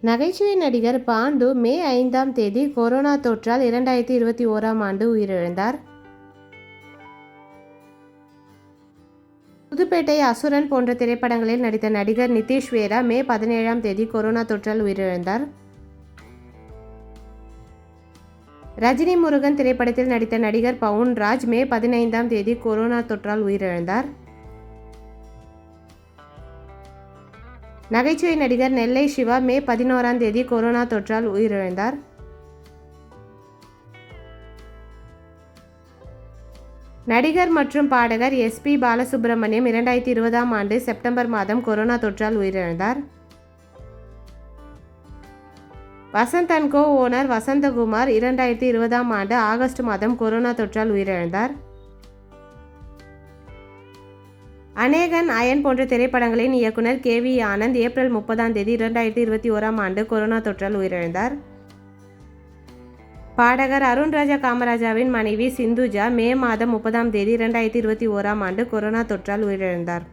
நகைச்சுவை நடிகர் பாண்டு மே 5ஆம் தேதி கொரோனா தொற்றால் 2021ஆம் ஆண்டு உயிரிழந்தார். புதுப்பேட்டை, அசுரன் போன்ற திரைப்படங்களில் நடித்த நடிகர் நிதிஷ் வேரா மே 17ஆம் தேதி கொரோனா தொற்றால் உயிரிழந்தார். ரஜினி முருகன் திரைப்படத்தில் நடித்த நடிகர் பவுன்ராஜ் மே 15ஆம் தேதி கொரோனா தொற்றால் உயிரிழந்தார். நகைச்சுவை நடிகர் நெல்லை சிவா மே 11ஆம் தேதி கொரோனா தொற்றால் உயிரிழந்தார். நடிகர் மற்றும் பாடகர் எஸ்.பி. பாலசுப்ரமணியம் 2020ஆம் ஆண்டு செப்டம்பர் மாதம் கொரோனா தொற்றால் உயிரிழந்தார். Vasanth and co owner Vasanthakumar 2020ஆம் ஆண்டு ஆகஸ்ட் மாதம் கொரோனா தொற்றால் உயிரிழந்தார். அநேகன், அயன் போன்ற திரைப்படங்களின் இயக்குனர் கே.வி. ஆனந்த் ஏப்ரல் 30ஆம் தேதி 2021ஆம் ஆண்டு கொரோனா தொற்றால் உயிரிழந்தார். பாடகர் அருண்ராஜா காமராஜாவின் மனைவி சிந்துஜா மே மாதம் 30ஆம் தேதி 2021ஆம் ஆண்டு கொரோனா தொற்றால் உயிரிழந்தார்.